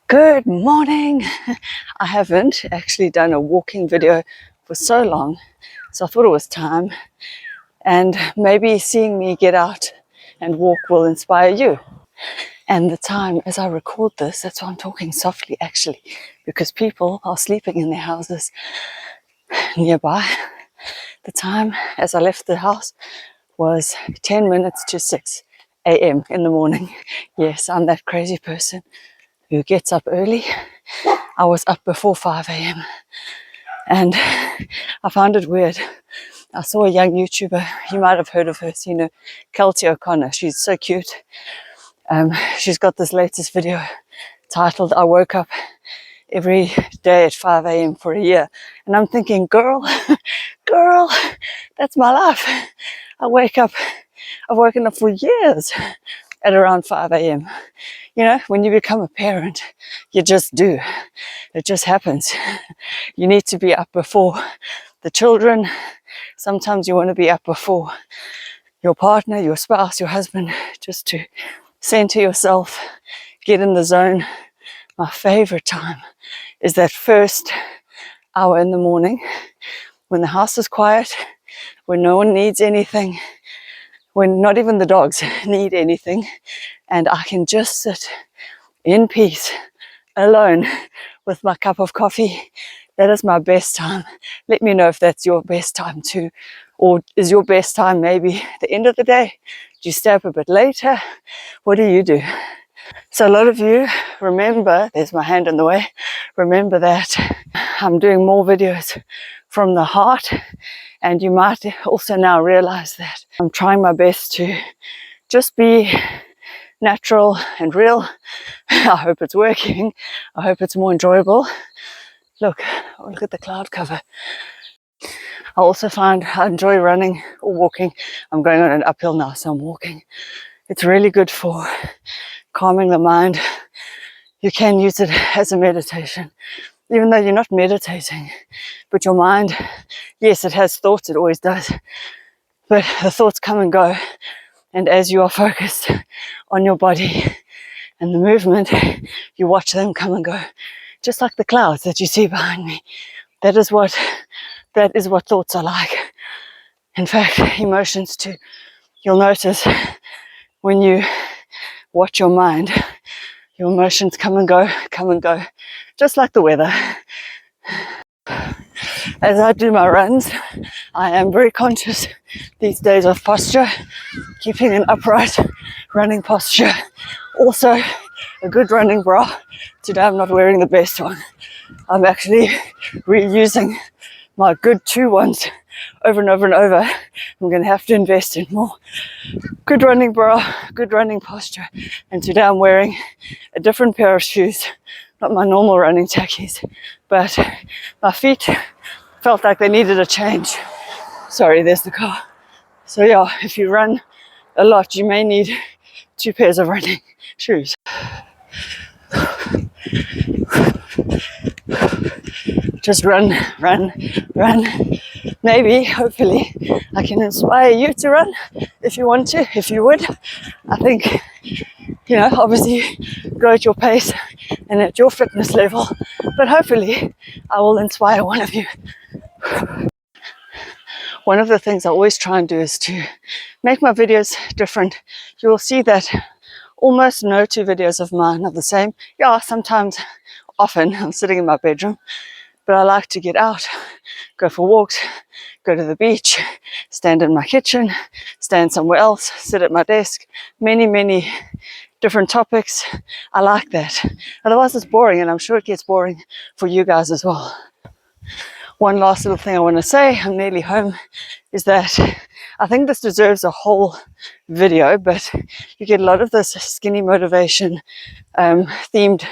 Good morning. I haven't actually done a walking video for so long, so I thought it was time, and maybe seeing me get out and walk will inspire you. And the time as I record this, that's why I'm talking softly actually, because people are sleeping in their houses nearby. The time as I left the house was 10 minutes to 6 a.m. in the morning. Yes, I'm that crazy person who gets up early. I was up before 5 a.m. and I found it weird. I saw a young YouTuber, you might have heard of her, seen her, Kelty O'Connor. She's so cute. She's got this latest video titled, I woke up every day at 5 a.m. for a year. And I'm thinking, girl, that's my life. I've woken up for years at around 5 a.m. You know, when you become a parent, you just do. It just happens. You need to be up before the children. Sometimes you want to be up before your partner, your spouse, your husband, just to center yourself, get in the zone. My favorite time is that first hour in the morning when the house is quiet, when no one needs anything, when not even the dogs need anything, and I can just sit in peace, alone, with my cup of coffee. That is my best time. Let me know if that's your best time too, or is your best time maybe the end of the day? Do you stay up a bit later? What do you do? So a lot of you remember, there's my hand in the way, remember that I'm doing more videos from the heart, and you might also now realize that I'm trying my best to just be natural and real. I hope it's working. I hope it's more enjoyable. Look at the cloud cover. I also find I enjoy running or walking. I'm going on an uphill now, so I'm walking. It's really good for calming the mind. You can use it as a meditation, even though you're not meditating, but your mind, yes, it has thoughts, it always does, but the thoughts come and go, and as you are focused on your body and the movement, you watch them come and go, just like the clouds that you see behind me. That is what thoughts are like. In fact, emotions too. You'll notice when you watch your mind, your emotions come and go, just like the weather. As I do my runs, I am very conscious these days of posture, keeping an upright running posture. Also, a good running bra. Today I'm not wearing the best one. I'm actually reusing my good 2 ones over and over and over. I'm going to have to invest in more. Good running bra, good running posture. And today I'm wearing a different pair of shoes, not my normal running tackies, but my feet felt like they needed a change. Sorry, there's the car. So yeah, if you run a lot, you may need 2 pairs of running shoes. Just run. Maybe, hopefully, I can inspire you to run if you want to, if you would. I think, obviously go at your pace and at your fitness level, but hopefully I will inspire one of you. One of the things I always try and do is to make my videos different. You will see that almost no 2 videos of mine are the same. Yeah, sometimes, often, I'm sitting in my bedroom, but I like to get out, go for walks, go to the beach, stand in my kitchen, stand somewhere else, sit at my desk, many different topics. I like that. Otherwise it's boring, and I'm sure it gets boring for you guys as well. One last little thing I want to say, I'm nearly home, is that I think this deserves a whole video, but you get a lot of this skinny motivation themed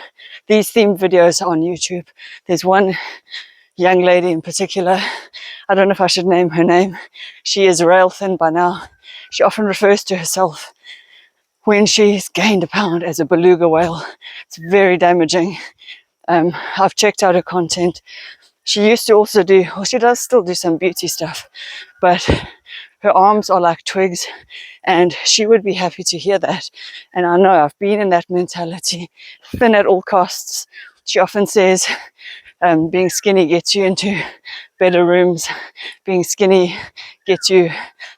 videos on YouTube. There's one young lady in particular, I don't know if I should name her name. She is rail thin by now. She often refers to herself when she's gained a pound as a beluga whale. It's very damaging. I've checked out her content. She used to also do, or she does still do some beauty stuff, but her arms are like twigs, and she would be happy to hear that. And I know I've been in that mentality, thin at all costs. She often says, being skinny gets you into better rooms. Being skinny gets you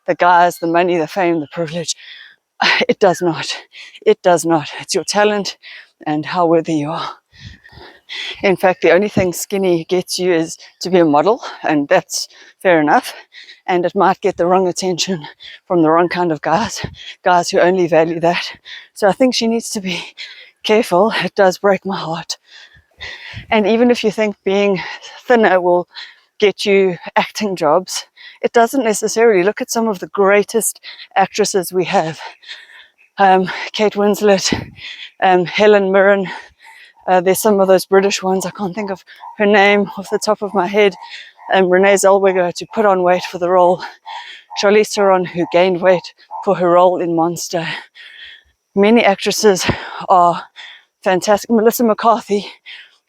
the guys, the money, the fame, the privilege. It does not. It does not. It's your talent and how worthy you are. In fact, the only thing skinny gets you is to be a model, and that's fair enough. And it might get the wrong attention from the wrong kind of guys who only value that. So I think she needs to be careful. It does break my heart. And even if you think being thinner will get you acting jobs, it doesn't necessarily. Look at some of the greatest actresses we have. Kate Winslet, Helen Mirren. There's some of those British ones. I can't think of her name off the top of my head. Renee Zellweger had to put on weight for the role. Charlize Theron, who gained weight for her role in Monster. Many actresses are fantastic. Melissa McCarthy,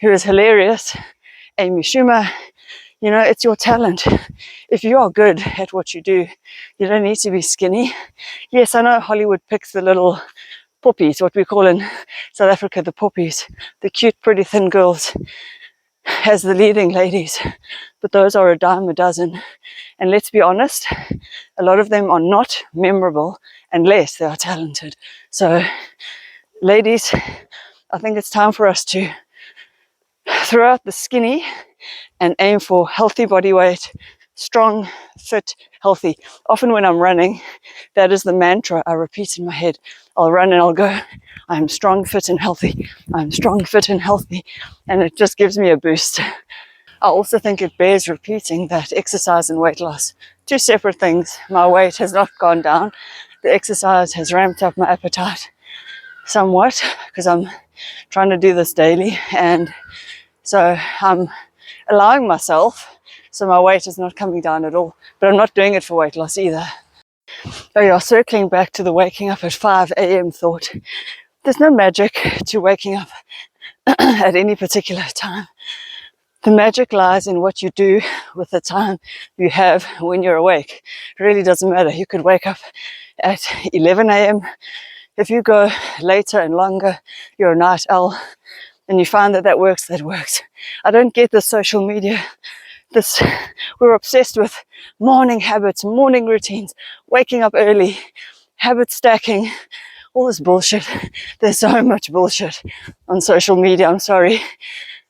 who is hilarious. Amy Schumer. You know, it's your talent. If you are good at what you do, you don't need to be skinny. Yes, I know Hollywood picks the little poppies, what we call in South Africa the poppies, the cute, pretty, thin girls as the leading ladies. But those are a dime a dozen. And let's be honest, a lot of them are not memorable unless they are talented. So, ladies, I think it's time for us to throw out the skinny and aim for healthy body weight, strong, fit, healthy. Often when I'm running, that is the mantra I repeat in my head. I'll run and I'll go, I'm strong, fit, and healthy. I'm strong, fit, and healthy. And it just gives me a boost. I also think it bears repeating that exercise and weight loss, two separate things. My weight has not gone down. The exercise has ramped up my appetite somewhat because I'm trying to do this daily. And so I'm allowing myself, so my weight is not coming down at all, but I'm not doing it for weight loss either. Oh yeah, circling back to the waking up at 5 a.m. thought, there's no magic to waking up at any particular time. The magic lies in what you do with the time you have when you're awake. It really doesn't matter. You could wake up at 11 a.m. If you go later and longer, you're a night owl, and you find that works, that works. I don't get the social media. We're obsessed with morning habits, morning routines, waking up early, habit stacking, all this bullshit. There's so much bullshit on social media, I'm sorry.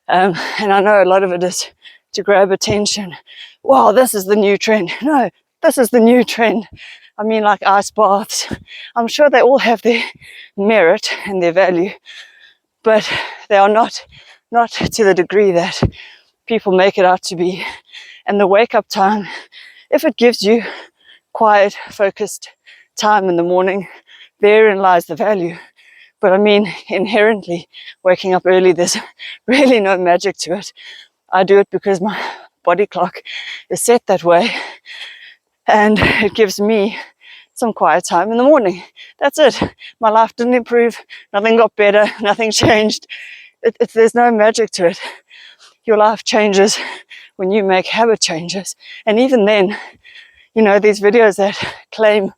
And I know a lot of it is to grab attention. Wow, this is the new trend. No, this is the new trend. I mean, like ice baths. I'm sure they all have their merit and their value, but they are not to the degree that people make it out to be. And the wake up time, if it gives you quiet, focused time in the morning, therein lies the value. But I mean, inherently, waking up early, there's really no magic to it. I do it because my body clock is set that way, and it gives me some quiet time in the morning. That's it. My life didn't improve, nothing got better, nothing changed. There's no magic to it. Your life changes when you make habit changes. And even then, you know, these videos that claim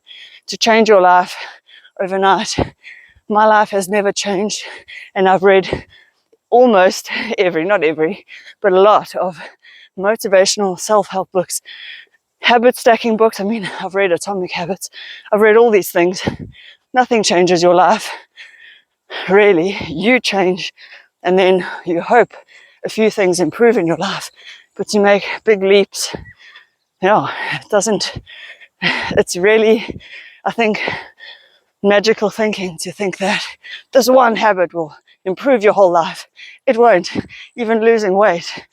to change your life overnight, my life has never changed. And I've read almost not every, but a lot of motivational self-help books, habit stacking books. I mean, I've read Atomic Habits. I've read all these things. Nothing changes your life. Really, you change, and then you hope a few things improve in your life, but you make big leaps. You know, it's really, I think, magical thinking to think that this one habit will improve your whole life. It won't. Even losing weight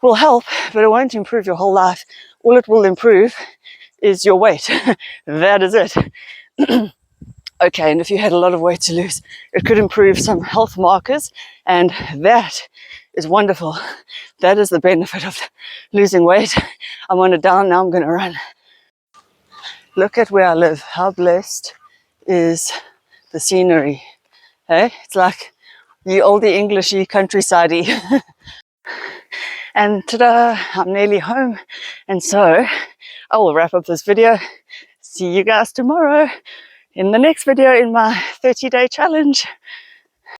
will help, but it won't improve your whole life. All it will improve is your weight. That is it. Okay, and if you had a lot of weight to lose, it could improve some health markers, and that is wonderful. That is the benefit of losing weight. I'm on a down, now I'm going to run. Look at where I live. How blessed is the scenery. Hey? It's like the oldie Englishy countryside-y. And ta-da, I'm nearly home. And so I will wrap up this video. See you guys tomorrow in the next video in my 30-day challenge.